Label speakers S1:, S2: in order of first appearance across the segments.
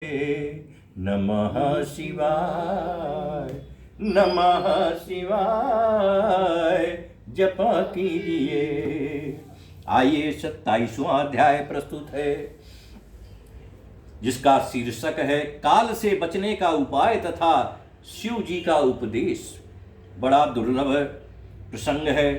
S1: नमः शिवाय, नमः शिवाय जपा कीजिए। आइए 27वां अध्याय प्रस्तुत है, जिसका शीर्षक है काल से बचने का उपाय तथा शिव जी का उपदेश। बड़ा दुर्लभ प्रसंग है,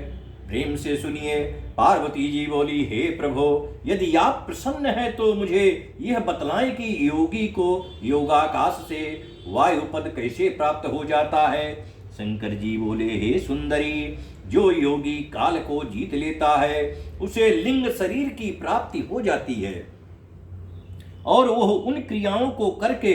S1: प्रेम से सुनिए। पार्वती जी बोली, हे प्रभो, यदि आप प्रसन्न हैं तो मुझे यह बतलाएं कि योगी को योगाकाश से वायुपद कैसे प्राप्त हो जाता है। शंकर जी बोले, हे सुंदरी, जो योगी काल को जीत लेता है उसे लिंग शरीर की प्राप्ति हो जाती है और वह उन क्रियाओं को करके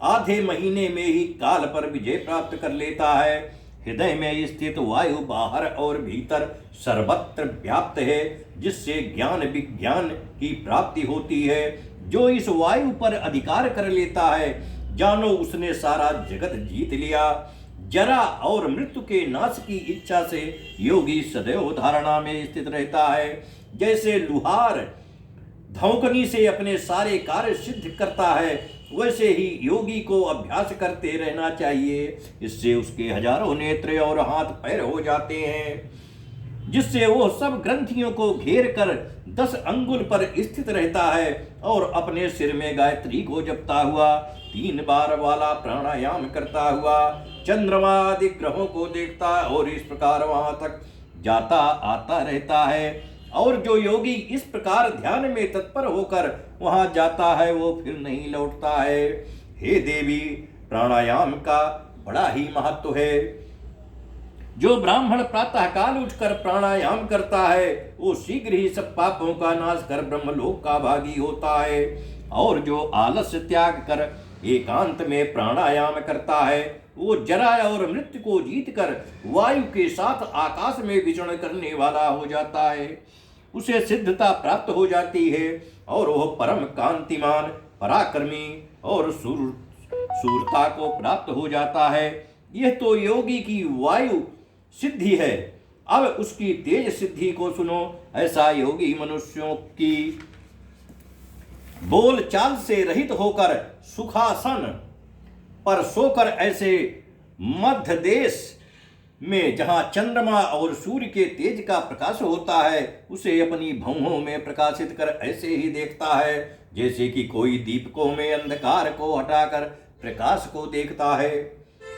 S1: आधे महीने में ही काल पर विजय प्राप्त कर लेता है। हृदय में स्थित वायु बाहर और भीतर सर्वत्र व्याप्त है, जिससे ज्ञान विज्ञान की प्राप्ति होती है। जो इस वायु पर अधिकार कर लेता है, जानो उसने सारा जगत जीत लिया। जरा और मृत्यु के नाश की इच्छा से योगी सदैव धारणा में स्थित रहता है। जैसे लुहार धौकनी से अपने सारे कार्य सिद्ध करता है, वैसे ही योगी को अभ्यास करते रहना चाहिए। इससे उसके हजारों नेत्र और हाथ पैर हो जाते हैं, जिससे वो सब ग्रंथियों को घेर कर 10 अंगुल पर स्थित रहता है और अपने सिर में गायत्री को जपता हुआ 3 बार वाला प्राणायाम करता हुआ चंद्रमा आदि ग्रहों को देखता है और इस प्रकार वहां तक जाता आता रहता है। और जो योगी इस प्रकार ध्यान में तत्पर होकर वहां जाता है, वो फिर नहीं लौटता है। हे देवी, प्राणायाम का बड़ा ही महत्व है। जो ब्राह्मण प्रातः काल उठकर प्राणायाम करता है, वो शीघ्र ही सब पापों का नाश कर ब्रह्मलोक का भागी होता है। और जो आलस्य त्याग कर एकांत में प्राणायाम करता है, वो जरा और मृत्यु को जीतकर वायु के साथ आकाश में विचरण करने वाला हो जाता है। उसे सिद्धता प्राप्त हो जाती है और वह परम कांतिमान, पराक्रमी और सूरता को प्राप्त हो जाता है। यह तो योगी की वायु सिद्धि है। अब उसकी तेज सिद्धि को सुनो। ऐसा योगी मनुष्यों की बोल चाल से रहित होकर सुखासन पर सोकर ऐसे मध्य देश में जहां चंद्रमा और सूर्य के तेज का प्रकाश होता है, उसे अपनी भौहों में प्रकाशित कर ऐसे ही देखता है जैसे कि कोई दीपकों में अंधकार को हटाकर प्रकाश को देखता है।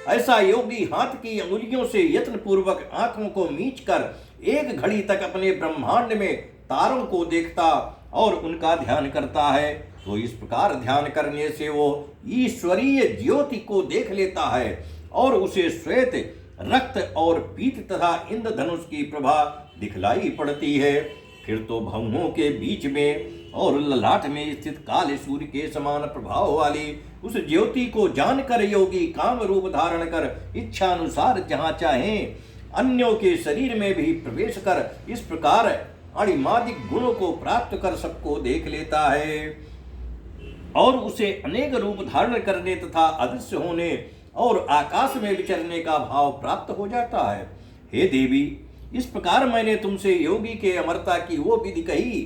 S1: ऐसा योगी हाथ की अंगुलियों से यत्न पूर्वक आंखों को मीचकर एक घड़ी तक अपने ब्रह्मांड में तारों को देखता और उनका ध्यान करता है। तो इस प्रकार ध्यान करने से वो ईश्वरीय ज्योति को देख लेता है और उसे श्वेत, रक्त और पीत तथा इंद्रधनुष की प्रभा दिखलाई पड़ती है। फिर तो भौहों के बीच में और ललाट में स्थित काले सूर्य के समान प्रभाव वाली उस ज्योति को जानकर योगी काम रूप धारण कर इच्छा अनुसार जहाँ चाहे अन्यों के शरीर में भी प्रवेश कर इस प्रकार अणिमादिक गुणों को प्राप्त कर सबको देख लेता है और उसे अनेक रूप धारण करने तथा अदृश्य होने और आकाश में विचरने का भाव प्राप्त हो जाता है। हे देवी, इस प्रकार मैंने तुमसे योगी के अमरता की वो विधि कही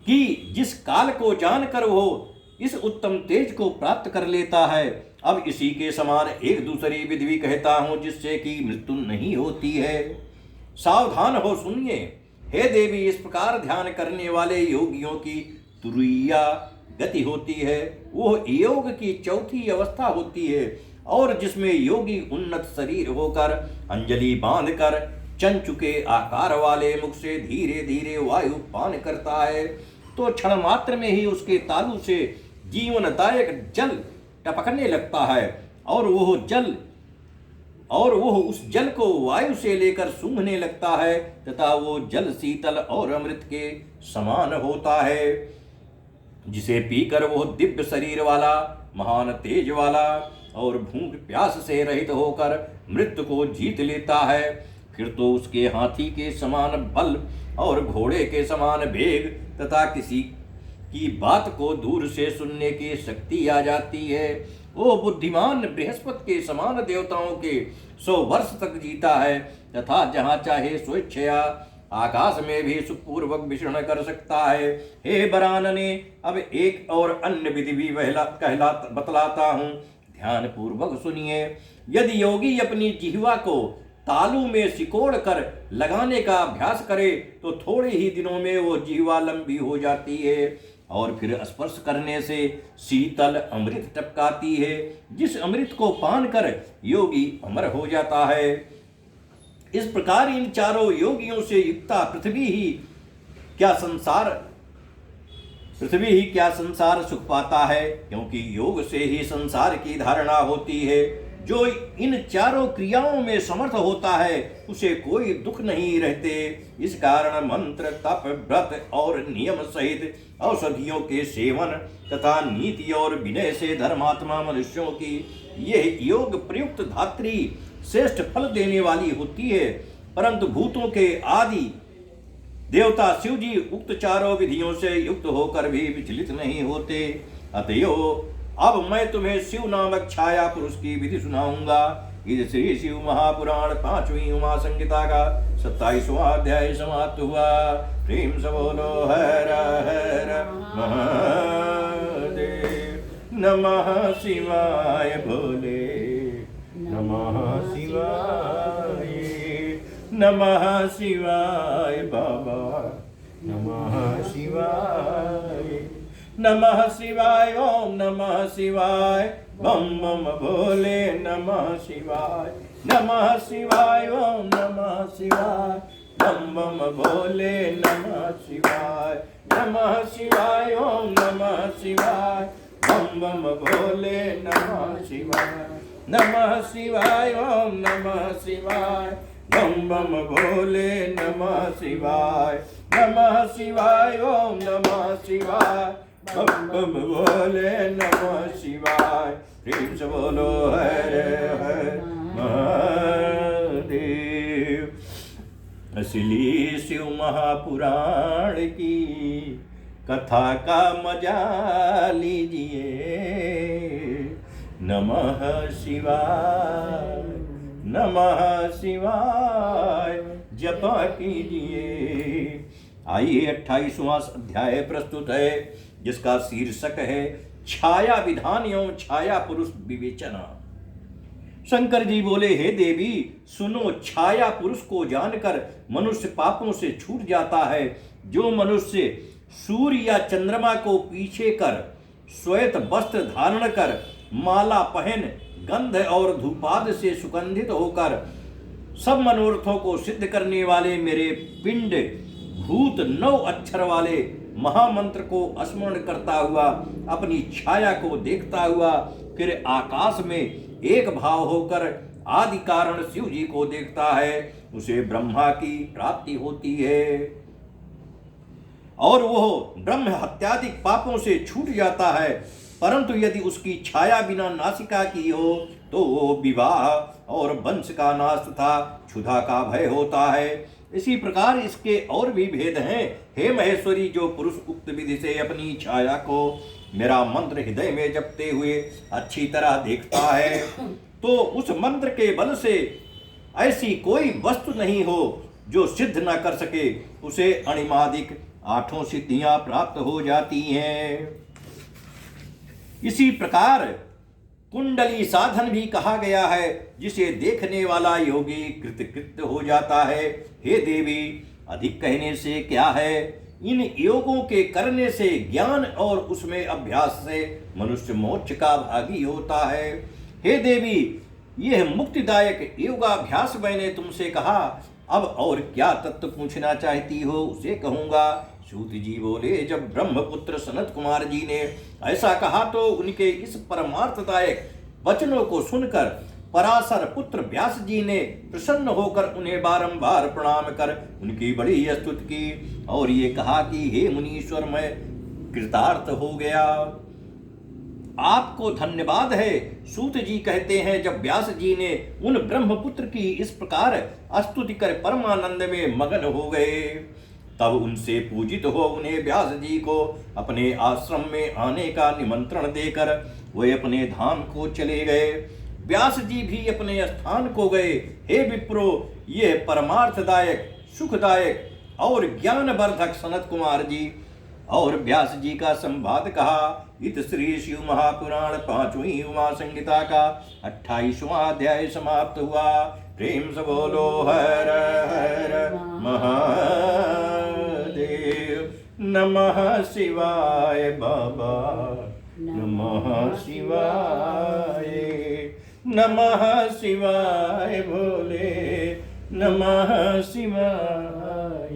S1: कि जिस काल को जानकर वो इस उत्तम तेज को प्राप्त कर लेता है। अब इसी के समान एक दूसरी विधि भी कहता हूं, जिससे कि मृत्यु नहीं होती है। सावधान हो, सुनिए। हे देवी, इस प्रकार ध्यान करने वाले योगियों की तुरीया गति होती है। वो योग की चौथी अवस्था होती है और जिसमें योगी उन्नत शरीर होकर अंजलि बांधकर चंचुके आकार वाले मुख से धीरे धीरे वायु पान करता है, तो क्षण मात्र में ही उसके तालू से जीवनदायक जल टपकने लगता है और वह उस जल को वायु से लेकर सूंघने लगता है तथा वो जल शीतल और अमृत के समान होता है, जिसे पीकर वो दिव्य शरीर वाला, महान तेज वाला और भूख प्यास से रहित होकर मृत्यु को जीत लेता है। फिर तो उसके हाथी के समान बल और घोड़े के समान वेग तथा किसी की बात को दूर से सुनने की शक्ति आ जाती है। वो बुद्धिमान बृहस्पति के समान देवताओं के 100 वर्ष तक जीता है तथा जहाँ चाहे स्वेच्छया आकाश में भी सुखपूर्वक विचरण कर सकता है। हे बरानने, अब एक और अन्य विधि भी बतलाता हूँ, ध्यान पूर्वक सुनिए। यदि योगी अपनी जिह्वा को तालू में सिकोड़ कर लगाने का अभ्यास करे तो थोड़े ही दिनों में वो जिह्वा लंबी हो जाती है और फिर स्पर्श करने से शीतल अमृत टपकाती है, जिस अमृत को पान कर योगी अमर हो जाता है। इस प्रकार इन चारों योगियों से युक्ता पृथ्वी ही क्या संसार सुख पाता है, क्योंकि योग से ही संसार की धारणा होती है। जो इन चारों क्रियाओं में समर्थ होता है उसे कोई दुख नहीं रहते। इस कारण मंत्र, तप, व्रत और नियम सहित औषधियों के सेवन तथा नीति और विनय से धर्मात्मा मनुष्यों की यह योग प्रयुक्त धात्री श्रेष्ठ फल देने वाली होती है। परंतु भूतों के आदि देवता शिव जी उक्त चारों विधियों से युक्त होकर भी विचलित नहीं होते। अतएव अब मैं तुम्हें शिव नामक छाया पुरुष की विधि सुनाऊंगा। इस श्री शिव महापुराण 5वीं उमा संहिता का 27वां अध्याय समाप्त हुआ। प्रेम से बोलो हर हर महादेव। नमः शिवाय भोले, नमः शिवाय, नमः शिवाय बाबा, नमः शिवाय, नमः शिवाय, ओम नमः शिवाय, बम बम भोले, नमः शिवाय, नमः शिवाय, ओम नमः शिवाय, बम बम भोले, नमः शिवाय, नमः शिवाय, ओम नमः शिवाय, बम बम भोले, नमः शिवाय, नमः शिवाय, ओम नमः शिवाय, बम बम भोले, नमः शिवाय, नमः शिवाय, ओम नमः शिवाय, बम बम भोले, नमः शिवाय। प्रेम से बोलो हर हर महादेव। असली शिव महापुराण की कथा का मजा लीजिए। नमः शिवाय, नमः शिवाय जपा कीजिए। आइए 28वां अध्याय प्रस्तुत है, जिसका शीर्षक है छाया विधान एवं छाया पुरुष विवेचना। शंकर जी बोले, हे देवी सुनो, छाया पुरुष को जानकर मनुष्य पापों से छूट जाता है। जो मनुष्य सूर्य या चंद्रमा को पीछे कर, श्वेत वस्त्र धारण कर, माला पहन, गंध और धूपाद से सुगंधित होकर सब मनोरथों को सिद्ध करने वाले मेरे पिंड भूत 9 अक्षर वाले महामंत्र को स्मरण करता हुआ अपनी छाया को देखता हुआ फिर आकाश में एक भाव होकर आदि कारण शिव जी को देखता है, उसे ब्रह्मा की प्राप्ति होती है और वह ब्रह्म हत्यादि पापों से छूट जाता है। परंतु यदि उसकी छाया बिना नासिका की हो तो वो विवाह और वंश का नाश तथा क्षुधा का भय होता है। इसी प्रकार इसके और भी भेद हैं। हे महेश्वरी, जो पुरुष उक्त विधि से अपनी छाया को मेरा मंत्र हृदय में जपते हुए अच्छी तरह देखता है तो उस मंत्र के बल से ऐसी कोई वस्तु नहीं हो जो सिद्ध न कर सके। उसे अणिमादिक 8 सिद्धियां प्राप्त हो जाती हैं। इसी प्रकार कुंडली साधन भी कहा गया है, जिसे देखने वाला योगी कृतकृत्य हो जाता है। हे देवी, अधिक कहने से क्या है, इन योगों के करने से ज्ञान और उसमें अभ्यास से मनुष्य मोक्ष का भागी होता है। हे देवी, यह मुक्तिदायक योगाभ्यास मैंने तुमसे कहा, अब और क्या तत्व पूछना चाहती हो उसे कहूंगा। सूत जी बोले, जब ब्रह्मपुत्र सनत कुमार जी ने ऐसा कहा तो उनके इस परमार्थदायक वचनों को सुनकर पराशर पुत्र व्यास जी ने प्रसन्न होकर उन्हें बारंबार प्रणाम कर उनकी बड़ी स्तुति की और ये कहा कि हे मुनीश्वर, मैं कृतार्थ हो गया, आपको धन्यवाद है। सूत जी कहते हैं, जब व्यास जी ने उन ब्रह्मपुत्र की इस प्रकार स्तुति कर परमानंद में मगन हो गए, तब उनसे पूजित हो उन्हें व्यास जी को अपने आश्रम में आने का निमंत्रण देकर वे अपने धाम को चले गए। व्यास जी भी अपने स्थान को गए। हे विप्रो, यह परमार्थदायक, सुखदायक और ज्ञानवर्धक सनत कुमार जी और व्यास जी का संवाद कहा। इत श्री शिव महापुराण 5वीं उमा संहिता का 28वां अध्याय समाप्त हुआ। प्रेम से बोलो हर हर महादेव। नमः शिवाय बाबा, नमः शिवाय, नमः शिवाय भोले, नमः शिवाय,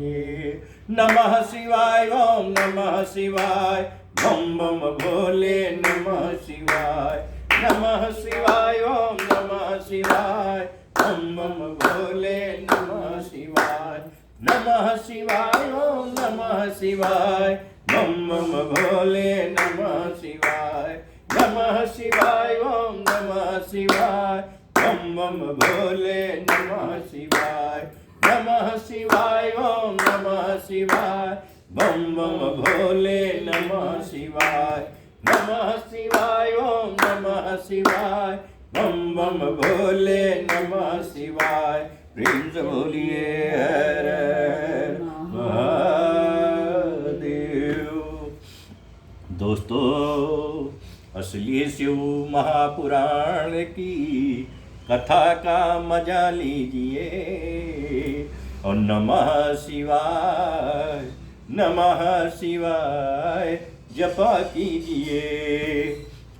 S1: नमः शिवाय, ओम नमः शिवाय, बम बम भोले नमः शिवाय, नमः शिवाय, ओम नमः शिवाय, बम बम भोले नमः शिवाय, नमः शिवाय, ओम नमः शिवाय, बम बम भोले नमः शिवाय, नमः शिवाय, ओम नमः शिवाय, बम बम भोले नमः शिवाय, नमः शिवाय, ओम नमः शिवाय, बम बम भोले नमः शिवाय, नमः शिवाय, ओम नमः शिवाय, बम बम भोले नमः शिवाय। प्रेम से बोलिए हर हर महादेव। दोस्तों, असली शिव महापुराण की कथा का मजा लीजिए और नमः शिवाय, नमः शिवाय जपा कीजिए।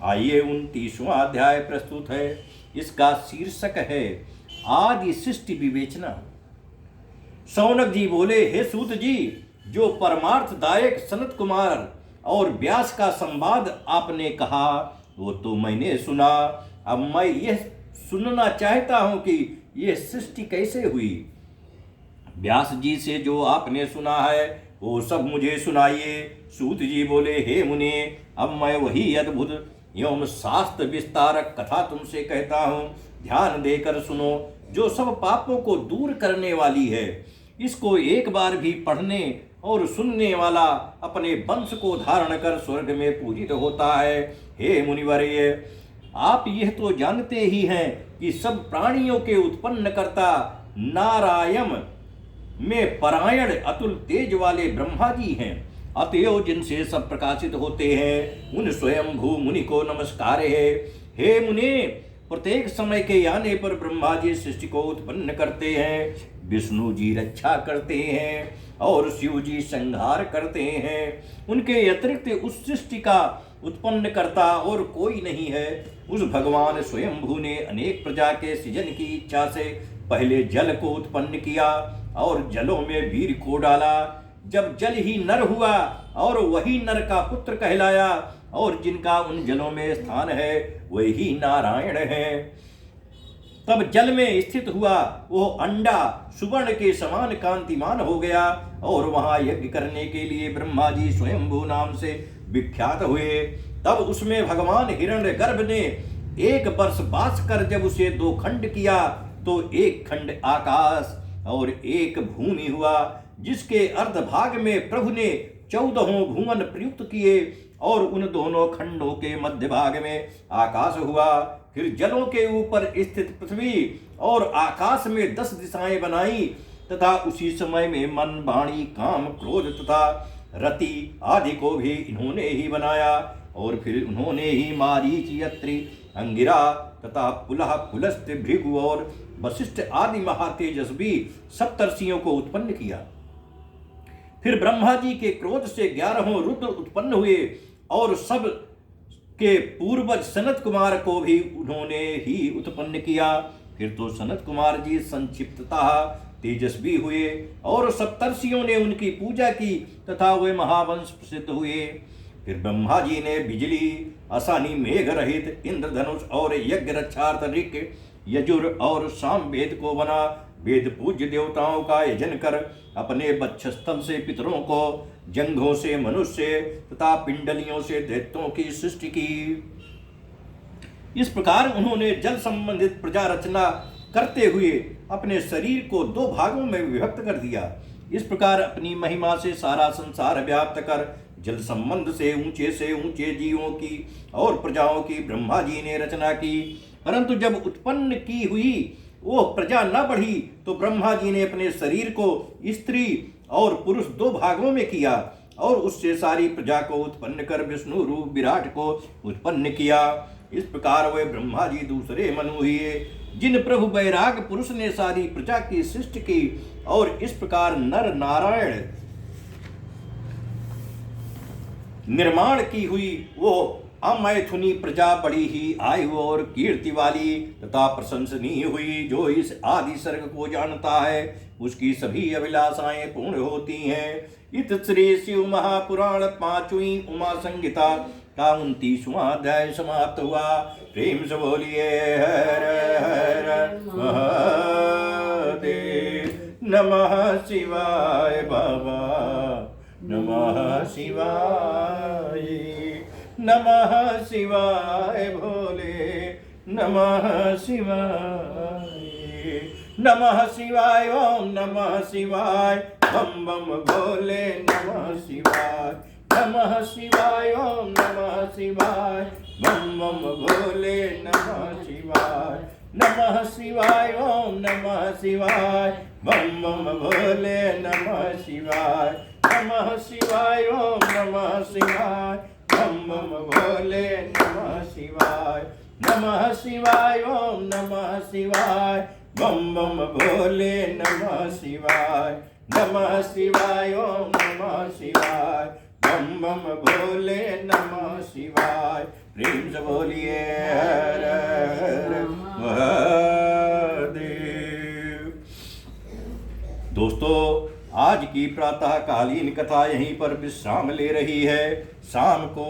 S1: आइए 29वां अध्याय प्रस्तुत है। इसका शीर्षक है आदि सृष्टि विवेचना। शौनक जी बोले, हे सूत जी, जो परमार्थदायक सनत कुमार और व्यास का संवाद आपने कहा वो तो मैंने सुना। अब मैं यह सुनना चाहता हूं कि यह सृष्टि कैसे हुई। व्यास जी से जो आपने सुना है वो सब मुझे सुनाइए। सूत जी बोले, हे मुनि, अब मैं वही अद्भुत एवं शास्त्र विस्तारक कथा तुमसे कहता हूँ, ध्यान देकर सुनो, जो सब पापों को दूर करने वाली है। इसको एक बार भी पढ़ने और सुनने वाला अपने वंश को धारण कर स्वर्ग में पूजित होता है। हे मुनिवर्य, आप यह तो जानते ही हैं कि सब प्राणियों के उत्पन्न करता नारायण में परायण अतुल तेज वाले ब्रह्मा जी हैं। अतएव जिनसे सब प्रकाशित होते हैं उन स्वयंभू मुनि को नमस्कार है। हे मुनि, प्रत्येक समय के आने पर ब्रह्मा जी सृष्टि को उत्पन्न करते हैं, विष्णु जी रक्षा करते हैं और शिव जी संहार करते हैं। उनके अतिरिक्त उस सृष्टि का उत्पन्न करता और कोई नहीं है। उस भगवान स्वयंभू ने अनेक प्रजा के सृजन की इच्छा से पहले जल को उत्पन्न किया और जलों में वीर को डाला। जब जल ही नर हुआ और वही नर का पुत्र कहलाया और जिनका उन जलों में स्थान है वही नारायण है। तब जल में स्थित हुआ वो अंडा सुवर्ण के समान कांतिमान हो गया और वहां यज्ञ करने के लिए ब्रह्मा जी स्वयंभू नाम से विख्यात हुए। तब उसमें भगवान हिरण्यगर्भ ने 1 वर्ष वास कर जब उसे 2 खंड किया तो 1 खंड आकाश और 1 भूमि हुआ, जिसके अर्ध भाग में प्रभु ने 14 भुवन प्रयुक्त किए और उन दोनों खंडों के मध्य भाग में आकाश हुआ। फिर जलों के ऊपर स्थित पृथ्वी और आकाश में 10 दिशाएं बनाई तथा उसी समय में मन, वाणी, काम, क्रोध तथा रति आदि को भी इन्होंने ही बनाया। और फिर उन्होंने ही मारीच, यत्री, अंगिरा तथा पुलह, पुलस्त्य, भृगु और वशिष्ठ आदि महातेजस्वी सप्तर्षियों को उत्पन्न किया। फिर ब्रह्मा जी के क्रोध से 11 रुद्र उत्पन्न हुए और सब के पूर्वज सनत कुमार को भी उन्होंने ही उत्पन्न किया। फिर तो सनत कुमार जी संक्षिप्ततः तेजस्वी हुए और सप्तर्षियों ने उनकी पूजा की तथा वे महावंश प्रसिद्ध हुए। फिर ब्रह्मा जी ने बिजली, असानी, मेघ रहित, इंद्रधनुष और यज्ञ रक्षार्थ ऋक्, यजुर और साम वेद को बना। वेद पूज्य देवताओं का यजन कर अपने वक्षस्थल से पितरों को, जंघों से मनुष्य तथा पिंडलियों से दैत्यों की सृष्टि की। इस प्रकार उन्होंने जल संबंधित प्रजा रचना करते हुए अपने शरीर को 2 भागों में विभक्त कर दिया। इस प्रकार अपनी महिमा से सारा संसार व्याप्त कर जल संबंध से ऊंचे जीवों की और प्रजाओं की ब्रह्मा जी ने रचना की। परंतु जब उत्पन्न की हुई वो प्रजा न बढ़ी तो ब्रह्मा जी ने अपने शरीर को स्त्री और पुरुष 2 भागों में किया और उससे सारी प्रजा को उत्पन्न कर विष्णु रूप विराट को उत्पन्न किया। इस प्रकार वे ब्रह्मा जी दूसरे मनु हुए, जिन प्रभु बैराग पुरुष ने सारी प्रजा की सृष्टि की। और इस प्रकार नर नारायण निर्माण की हुई वो अमैथुनी प्रजा बड़ी ही आयु और कीर्ति वाली तथा प्रशंसनीय हुई। जो इस आदि सर्ग को जानता है उसकी सभी अभिलाषाएं पूर्ण होती हैं। इत श्री शिव महापुराण 5वीं उमा संहिता का 29वां अध्याय समाप्त हुआ। प्रेम से बोलिए हर हर महादेव। नमः शिवाय बाबा, नमः शिवाय, नमः शिवाय भोले, नमः शिवाय, नमः शिवाय, ओम नमः शिवाय, बम बम भोले, नमः शिवाय, नमः शिवाय, ओम नमः शिवाय, बम बम भोले, नमः शिवाय, नमः शिवाय, ओम नमः शिवाय, बम बम भोले, नमः शिवाय, नमः शिवाय, ओम नमः शिवाय, बम बम भोले, नमः शिवाय, नमः शिवाय, ओम नमः शिवाय, बम बम भोले, नमः शिवाय, नमः शिवाय, ओम नमः शिवाय, बम बम भोले, नमः शिवाय। प्रेम से बोलिए हर हर महादेव। दोस्तों, आज की प्रातःकालीन कथा यहीं पर विश्राम ले रही है। शाम को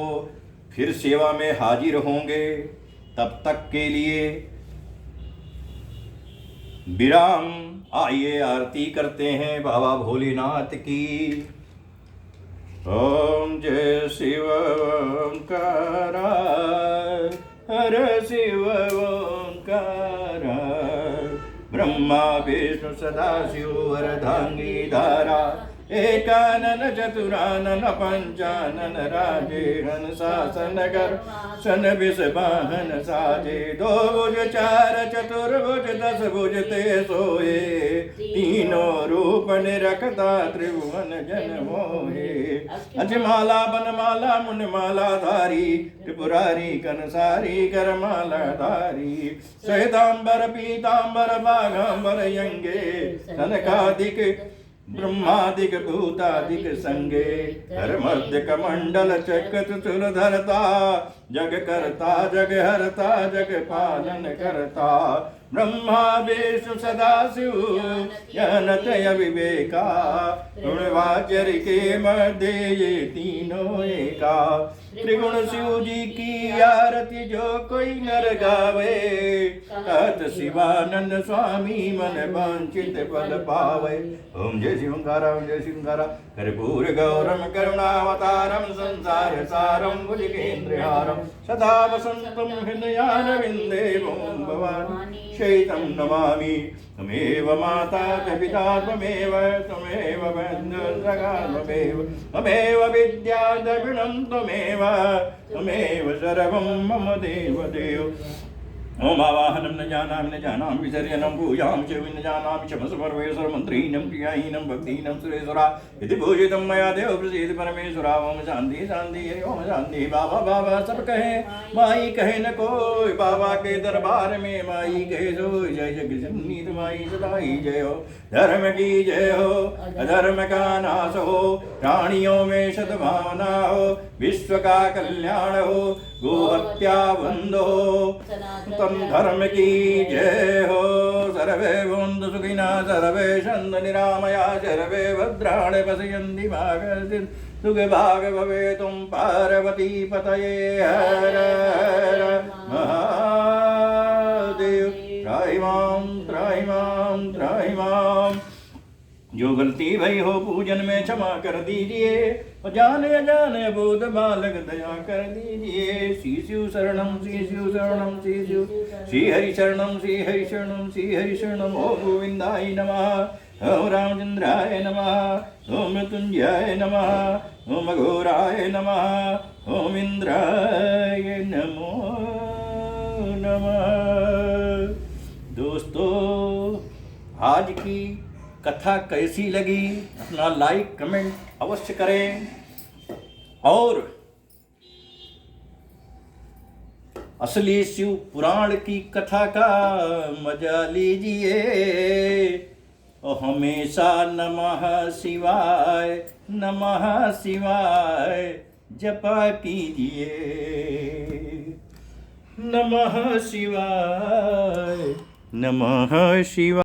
S1: फिर सेवा में हाजिर होंगे। तब तक के लिए विराम। आइए आरती करते हैं बाबा भोलेनाथ की। ओम जय शिव ओंकार, हर शिव ओंकार, ब्रह्मा विष्णु सदाशिव वरदांगी धारा, एकानन चतुरानन पंचानन राजेहन शासन कर, सन विष वाहन साजे, 2 भुज 4 चतुर्भुज 10 भुज ते सोए, तीनों रूप निरखता त्रिभुवन जन मोहे, अजमाला बनमाला मुनमाला धारी, त्रिपुरारी कनसारी करमाला धारी, श्वेतांबर पीतांबर बाघांबर यंगे, सनकादिक ब्रह्मादिक भूतादिक संगे, हर मध्य कमंडल चक्रचूल धरता, जग करता जग हरता जग पालन करता, ब्रह्मा विष्णु सदाशिव यनत अविवेका, गुणवाचर के मध्य ये तीनों एका, त्रिगुण शिव जी की आरती जो कोई नर गावे, कहत शिवानंद स्वामी मन वांछित फल पावे। ओम जय शिवंकारा, ओम जय शिवंकारा, कर्पूर गौरम करुणावतारम संसार सारम भुजगेन्द्रहारम, सदा वसंतम हृदयारविंदे ओम भवानी शैतं नमामि। त्वमेव माता च पिता त्वमेव, त्वमेव बन्धुसखा त्वमेव, त्वमेव विद्या द्रविणं त्वमेव, त्वमेव सर्वं मम देव देव। ओम आवाहनं न जानामि विसर्जनं पूजां च न जानामि क्षमस्पर्वेश्वर मंत्रीनं क्रियाहीनं भक्तिहीनं सुरेश्वरा, यदि पूजितं मया देव प्रसीद परमेश्वरा। ओम शांति शांति हरि ओम शांति। बाबा बाबा सब कहे माई कहे न कोई, बाबा के दरबार में माई कहे सोई, जय जगन्नीत माई सदा ही जय हो। धर्म की जय हो, अधर्म का नाश हो, प्राणियों में सद्भावना हो, विश्व का कल्याण हो, गोहत्या बंद हो, तम धर्म की जय हो। सर्वे भवन्तु सुखिनः, सर्वे सन्तु निरामया, सर्वे भद्राणि पश्यन्ति मा कश्चित् दुःखभाग् भवेत्। पार्वती पतये हर हर महादेव। त्राहि मां त्राहि मां। जो गलती भई हो पूजन में क्षमा कर दीजिए, जाने अजाने बोध बालक दया कर दीजिए। श्री शिव शरणम श्री शिव शरणम श्री शिव, श्री हरि शरणम श्री हरि शरणम श्री हरि शरणम। ओम गोविंदाय नमः, ओम रामचंद्राय नमः, ओम मृत्युंजयाय नमः, ओम अघोराय नमः, ओम इंद्राय नमो नमः। दोस्तों, आज की कथा कैसी लगी अपना लाइक कमेंट अवश्य करें और असली शिव पुराण की कथा का मजा लीजिए और हमेशा नमः शिवाय जपा कीजिए। नमः शिवाय।